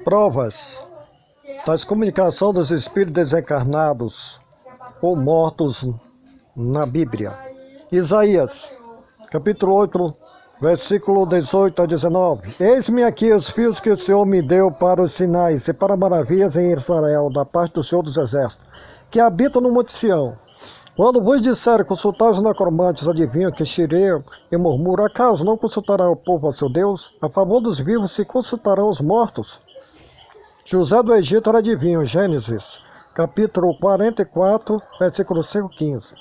Provas das comunicações dos espíritos desencarnados ou mortos na Bíblia. Isaías, capítulo 8, versículo 18 a 19. Eis-me aqui os fios que o Senhor me deu para os sinais e para maravilhas em Israel, da parte do Senhor dos Exércitos, que habita no Monte Sião. Quando vos disserem, consultai os necromantes, adivinham que xireiam e murmuram, acaso não consultará o povo a seu Deus? A favor dos vivos se consultarão os mortos. José do Egito era adivinho, Gênesis, capítulo 44, versículo 5:15.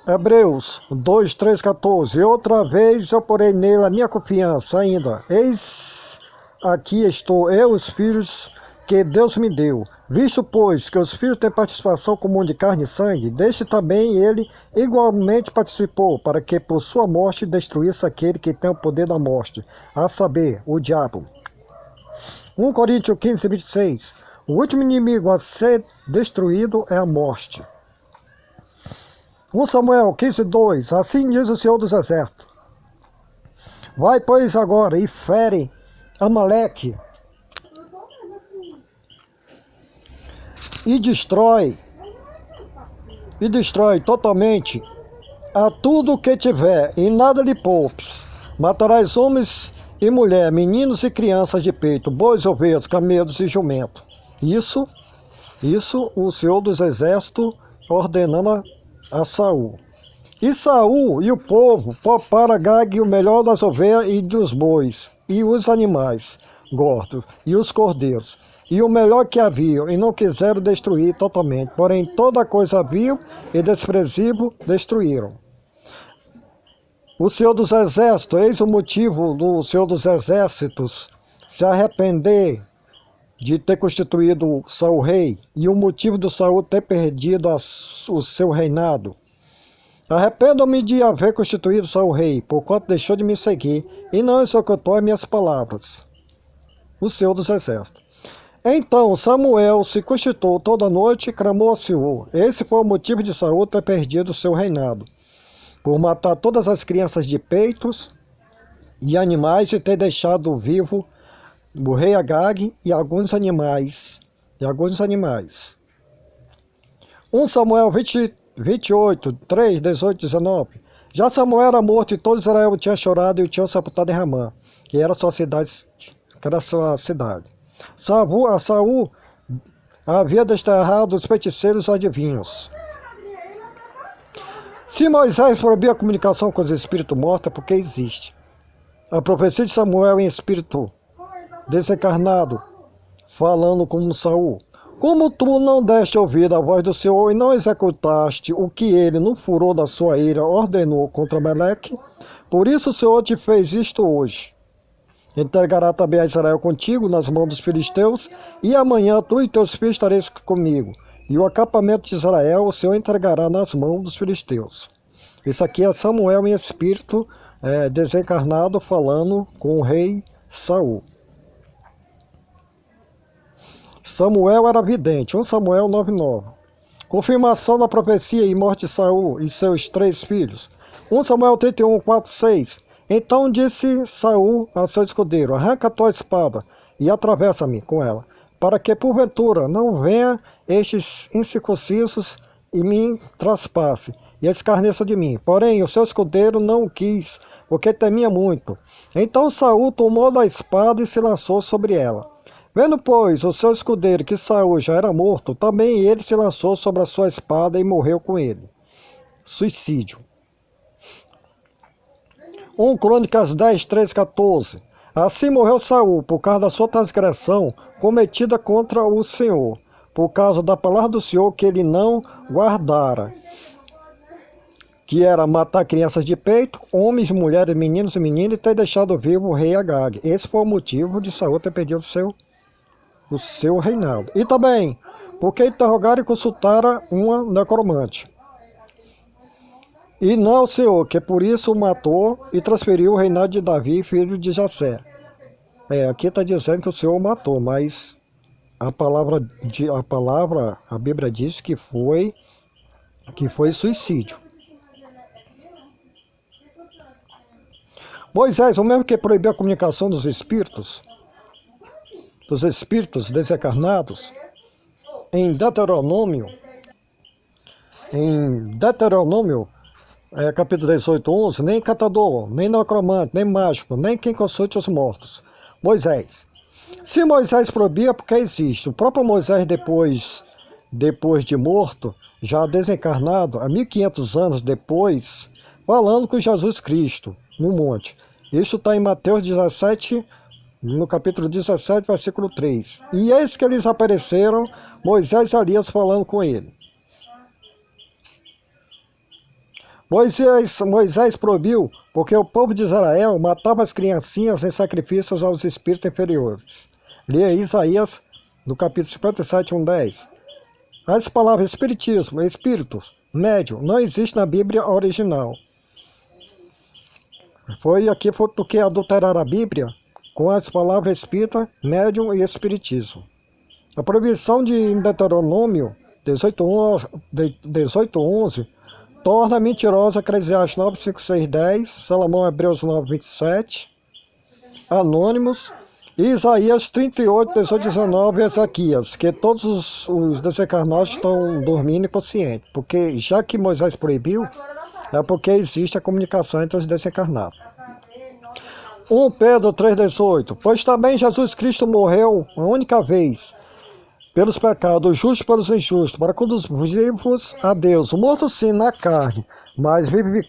Hebreus 2, 3, 14. E outra vez eu porei nele a minha confiança ainda. Eis aqui estou eu, os filhos que Deus me deu. Visto, pois, que os filhos têm participação comum de carne e sangue, deste também ele igualmente participou, para que por sua morte destruísse aquele que tem o poder da morte, a saber, o diabo. 1 Coríntios 15, 26. O último inimigo a ser destruído é a morte. 1 Samuel 15, 2. Assim diz o Senhor dos Exércitos. Vai, pois, agora e fere Amaleque e destrói totalmente a tudo o que tiver, e nada lhe poupes. Matarás homens e mulher, meninos e crianças de peito, bois, ovelhas, camelos e jumento. Isso o Senhor dos Exércitos ordenando a Saul. E Saul e o povo pouparam Agag o melhor das ovelhas e dos bois, e os animais gordos, e os cordeiros, e o melhor que haviam, e não quiseram destruir totalmente. Porém, toda coisa vil e desprezível destruíram. O Senhor dos Exércitos, eis o motivo do Senhor dos Exércitos se arrepender de ter constituído Saul rei, e o motivo do Saul ter perdido o seu reinado. Arrependo-me de haver constituído Saul rei, porquanto deixou de me seguir, e não executou as minhas palavras. O Senhor dos Exércitos. Então Samuel se constituiu toda noite e clamou ao Senhor. Esse foi o motivo de Saul ter perdido o seu reinado, por matar todas as crianças de peitos e animais, e ter deixado vivo o rei Agag e alguns animais. 1 Samuel 28, 3, 18, 19. Já Samuel era morto, e todo Israel tinha chorado e o tinham sepultado em Ramá, que era a sua cidade. Saul havia desterrado os feiticeiros adivinhos. Se Moisés proibia a comunicação com os espíritos mortos, é porque existe. A profecia de Samuel em espírito desencarnado, falando como Saul. Como tu não deste ouvido à voz do Senhor e não executaste o que ele, no furor da sua ira, ordenou contra Amaleque, por isso o Senhor te fez isto hoje. Entregará também a Israel contigo nas mãos dos filisteus, e amanhã tu e teus filhos estareis comigo. E o acampamento de Israel o Senhor entregará nas mãos dos filisteus. Isso aqui é Samuel em espírito desencarnado, falando com o rei Saul. Samuel era vidente. 1 Samuel 9:9. Confirmação da profecia e morte de Saul e seus 3 filhos. 1 Samuel 31, 4, 6. Então disse Saul a seu escudeiro, arranca a tua espada e atravessa-me com ela, para que porventura não venha estes incircuncisos e me traspasse e escarneça de mim. Porém o seu escudeiro não o quis, porque temia muito. Então Saul tomou da espada e se lançou sobre ela. Vendo, pois, o seu escudeiro que Saul já era morto, também ele se lançou sobre a sua espada e morreu com ele. Suicídio. 1 Crônicas 10, 3, 14. Assim morreu Saul, por causa da sua transgressão cometida contra o Senhor, por causa da palavra do Senhor que ele não guardara, que era matar crianças de peito, homens, mulheres, meninos e meninas, e ter deixado vivo o rei Agag. Esse foi o motivo de Saul ter perdido o seu reinado. E também, porque interrogaram e consultaram uma necromante. E não o Senhor, que por isso o matou e transferiu o reinado de Davi, filho de Jessé. Aqui está dizendo que o Senhor o matou, mas a Bíblia diz que foi suicídio. Moisés, o mesmo que proibiu a comunicação dos espíritos, dos espíritos desencarnados, em Deuteronômio, capítulo 18, 11, nem catador, nem necromante, nem mágico, nem quem consulte os mortos. Moisés. Se Moisés proibia, é porque existe. O próprio Moisés, depois de morto, já desencarnado, há 1500 anos depois, falando com Jesus Cristo, no monte. Isso está em Mateus 17, no capítulo 17, versículo 3. E eis que eles apareceram, Moisés e Elias falando com ele. Moisés proibiu, porque o povo de Israel matava as criancinhas em sacrifícios aos espíritos inferiores. Leia Isaías, no capítulo 57, 1:10. As palavras espiritismo, espíritos, médium, não existem na Bíblia original. Foi porque adulteraram a Bíblia com as palavras espírita, médium e espiritismo. A proibição de Deuteronômio 18:11 torna mentirosa Eclesiastes 9, 5, 6, 10, Salomão Hebreus 9, 27, Anônimos, e Isaías 38, 18, 19 e Ezequias, que todos os desencarnados estão dormindo inconscientes, porque já que Moisés proibiu, é porque existe a comunicação entre os desencarnados. 1 Pedro 3,18, pois também Jesus Cristo morreu uma única vez pelos pecados, justos pelos injustos, para conduzir-vos a Deus, morto sim na carne, mas vivificado